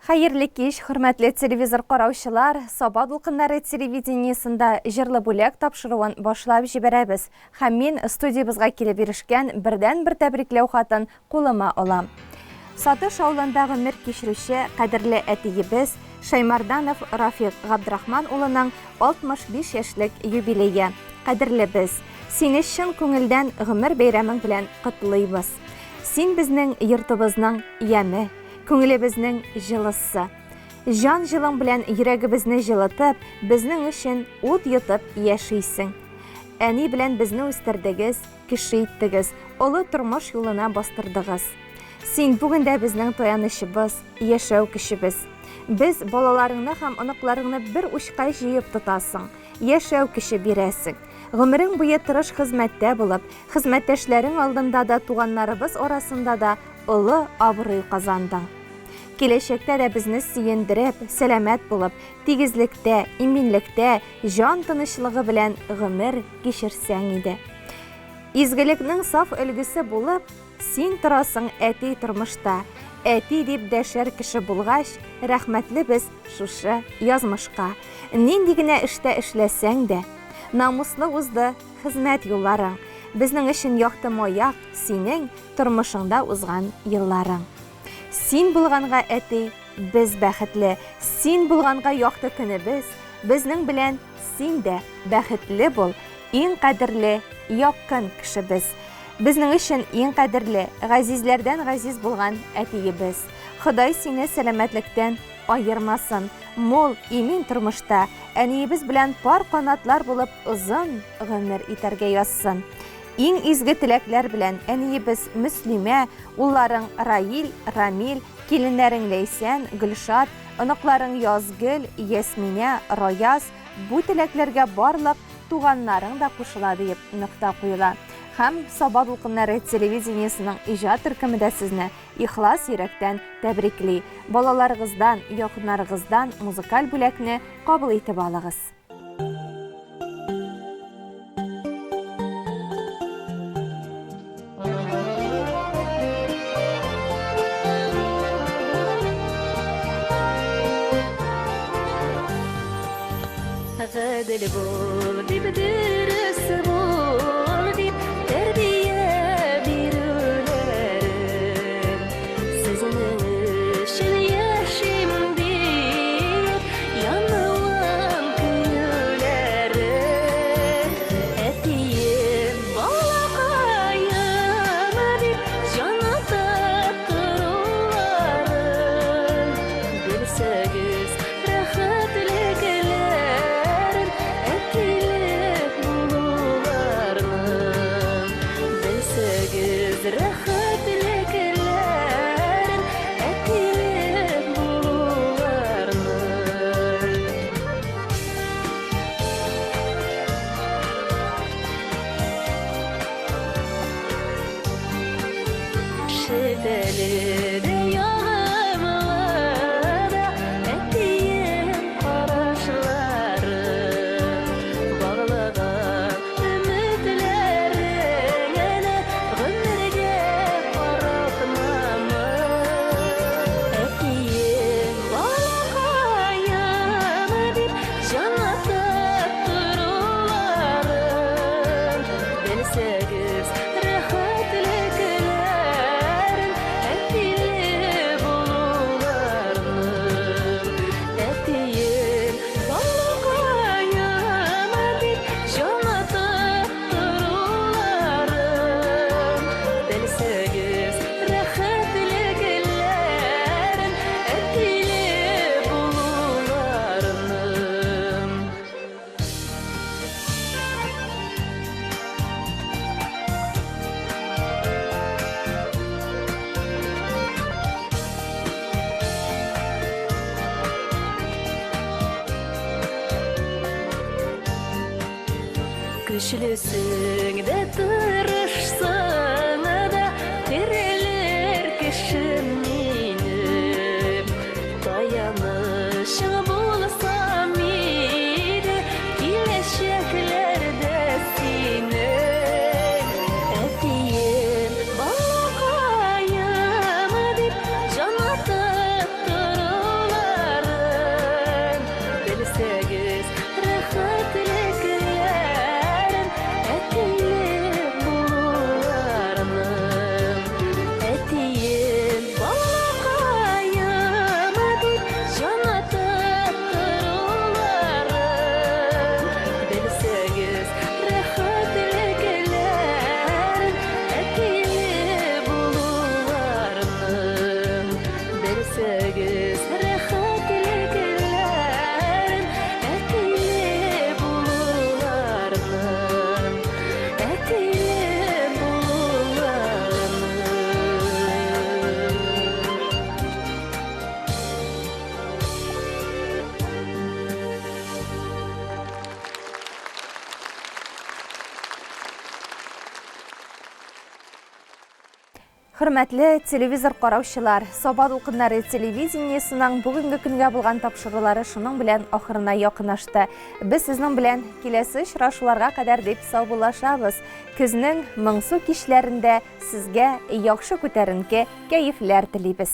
Хайырлы кеш, хөрмәтле телевизор караучылар, Саба дулкыннары телевидениесында җырлы бүләк тапшыруын башлап җибәрәбез. Һәм мин студиябызга килеп ирешкән бердән-бер тәбрикләү хатын кулыма алам. Сатыш авылында гомер кичерүче кадерле әтиебез Шаймарданов Рафик Габдрахман улының 65 яшьлек юбилее. Кадерлебез, сине чын күңелдән гомер бәйрәмең белән котлыйбыз. Син безнең йортыбызның яме, күңелебезнең җылысы. Жан җылың белән йөрәгебезне җылытып, безнең өчен ут йотып яшисең. Әни белән безне үстердегез, кеше иттегез, олы тормыш юлына бастырдыгыз. Син бүген дә безнең таянычыбыз, яшәү кешебез. Без балаларыңны һәм оныкларыңны бер учка җыеп тотасың, яшәү кеше бирәсең. Гомерең буе тырыш хезмәттә булып, хезмәттәшләрең алдында да, туганнарыбыз арасында да олы абруй казандың. Киләчәктә дә безне сөендереп, сәламәт булып, тигезлектә, иминлектә, җан тынычлыгы белән гомер кичерсәң иде. Изгелекнең саф өлгесе булып, син торасың әти тормышта. Әти дип дәшәр кеше булгач, рәхмәтле без шушы язмышка. Нинди генә эштә эшләсәң дә, намуслы узды хезмәт юлларың. Безнең өчен якты маяк синең тормышыңда узган елларың. Син булганга әти, без бәхетле. Син булганга якты көнебез, безнең белән син дә бәхетле бул. Иң кадерле, якын кешебез. Безнең өчен иң кадерле, газизләрдән газиз булган әтиебез. Ходай сине сәламәтлектән айырмасын. Мул, имин тормышта әниебез белән пар канатлар булып озын гомер итәргә язсын. Иң изге теләкләр белән әниебез Мөслимә, улларың Раил, Рамил, киленнәрең Ләйсән, Гөлшат, оныкларың Язгөл, Ясминә, Рояз, бу теләкләргә барлык туганнарың да кушыла дип нокта куела. Һәм Саба дулкыннары телевидениесының иҗат төркеме дә сезне ихлас йөрәктән тәбрикли. Балаларыгыздан, якыннарыгыздан музыкаль бүләкне кабул итеп алыгыз. Гадел бул, дип дөрес бул, дип тәрбия бирүләре. Сезнең өчен яшим дип, яныган көйләре. Әтием, балакаем дип, җанаты торулары. Белсәгез, көчлесең дә тырышсаң да, терелер кешем минем. Таянычың булсам иде, киләчәкләрдә синең. Әтием, балакаем дип, җанаты тору Хөрмәтле телевизор караучылар, Саба дулкыннары телевидениесенең бүгенге көнгә булган тапшырулары шуның белән ахырына якынашты. Без сезнең белән киләсе очрашуларга кадәр дип саубуллашабыз. Көзнең моңсу кичләрендә сезгә яхшы күтәренке кәефләр телибез.